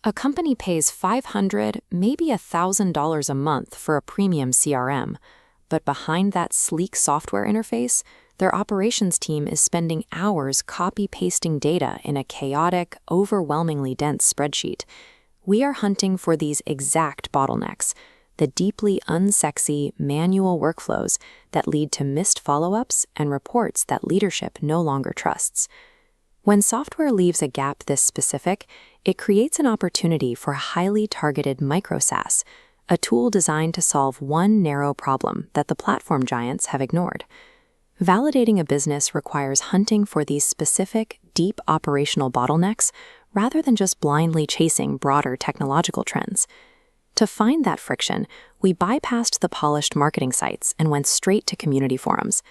A company pays $500, maybe $1,000 a month for a premium CRM, but behind that sleek software interface, their operations team is spending hours copy-pasting data in a chaotic, overwhelmingly dense spreadsheet. We are hunting for these exact bottlenecks, the deeply unsexy, manual workflows that lead to missed follow-ups and reports that leadership no longer trusts. When software leaves a gap this specific, it creates an opportunity for a highly targeted micro SaaS, a tool designed to solve one narrow problem that the platform giants have ignored. Validating a business requires hunting for these specific, deep operational bottlenecks rather than just blindly chasing broader technological trends. To find that friction, we bypassed the polished marketing sites and went straight to community forums.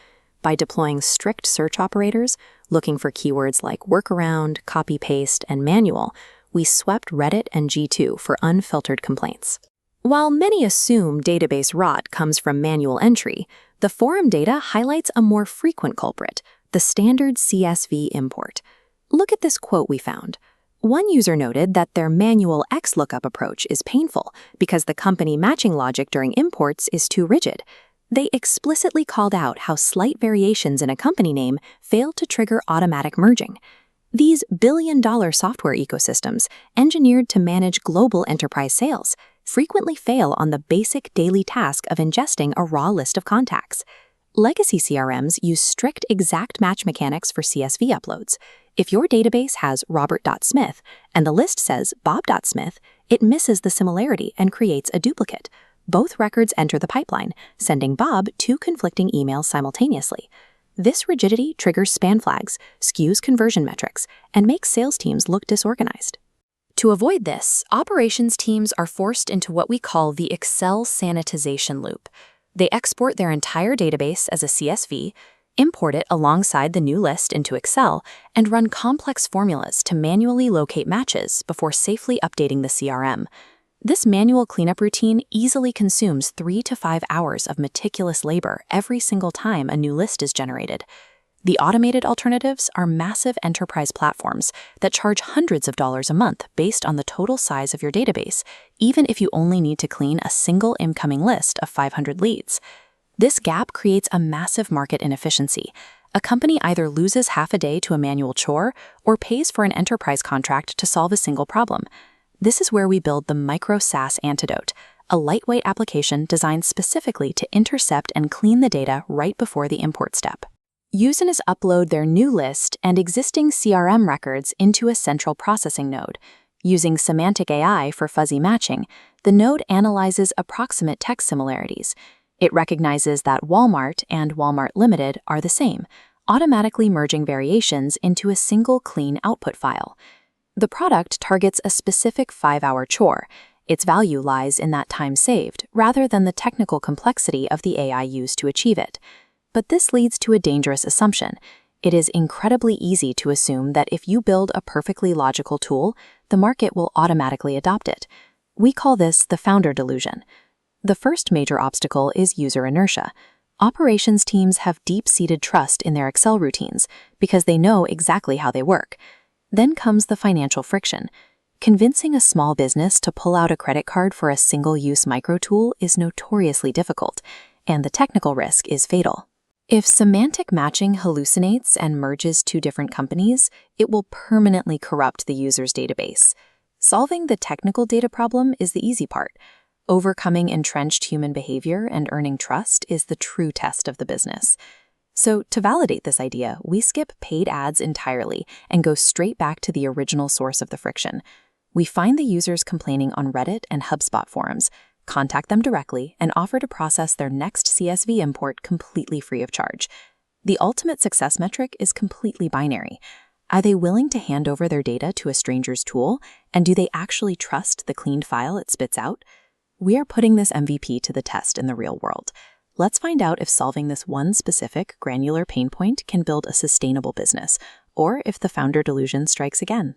By deploying strict search operators, looking for keywords like workaround, copy-paste, and manual, we swept Reddit and G2 for unfiltered complaints. While many assume database rot comes from manual entry, the forum data highlights a more frequent culprit, the standard CSV import. Look at this quote we found. One user noted that their manual XLOOKUP approach is painful because the company matching logic during imports is too rigid. They explicitly called out how slight variations in a company name fail to trigger automatic merging. These billion-dollar software ecosystems, engineered to manage global enterprise sales, frequently fail on the basic daily task of ingesting a raw list of contacts. Legacy CRMs use strict exact match mechanics for CSV uploads. If your database has Robert.Smith and the list says Bob.Smith, it misses the similarity and creates a duplicate. Both records enter the pipeline, sending Bob two conflicting emails simultaneously. This rigidity triggers span flags, skews conversion metrics, and makes sales teams look disorganized. To avoid this, operations teams are forced into what we call the Excel sanitization loop. They export their entire database as a CSV, import it alongside the new list into Excel, and run complex formulas to manually locate matches before safely updating the CRM. This manual cleanup routine easily consumes 3 to 5 hours of meticulous labor every single time a new list is generated. The automated alternatives are massive enterprise platforms that charge hundreds of dollars a month based on the total size of your database, even if you only need to clean a single incoming list of 500 leads. This gap creates a massive market inefficiency. A company either loses half a day to a manual chore or pays for an enterprise contract to solve a single problem. This is where we build the micro SaaS antidote, a lightweight application designed specifically to intercept and clean the data right before the import step. Users upload their new list and existing CRM records into a central processing node. Using semantic AI for fuzzy matching, the node analyzes approximate text similarities. It recognizes that Walmart and Walmart Limited are the same, automatically merging variations into a single clean output file. The product targets a specific 5-hour chore. Its value lies in that time saved, rather than the technical complexity of the AI used to achieve it. But this leads to a dangerous assumption. It is incredibly easy to assume that if you build a perfectly logical tool, the market will automatically adopt it. We call this the founder delusion. The first major obstacle is user inertia. Operations teams have deep-seated trust in their Excel routines because they know exactly how they work. Then comes the financial friction. Convincing a small business to pull out a credit card for a single-use micro tool is notoriously difficult, and the technical risk is fatal. If semantic matching hallucinates and merges two different companies, it will permanently corrupt the user's database. Solving the technical data problem is the easy part. Overcoming entrenched human behavior and earning trust is the true test of the business. So, to validate this idea, we skip paid ads entirely and go straight back to the original source of the friction. We find the users complaining on Reddit and HubSpot forums, contact them directly, and offer to process their next CSV import completely free of charge. The ultimate success metric is completely binary. Are they willing to hand over their data to a stranger's tool, and do they actually trust the cleaned file it spits out? We are putting this MVP to the test in the real world. Let's find out if solving this one specific, granular pain point can build a sustainable business, or if the founder delusion strikes again.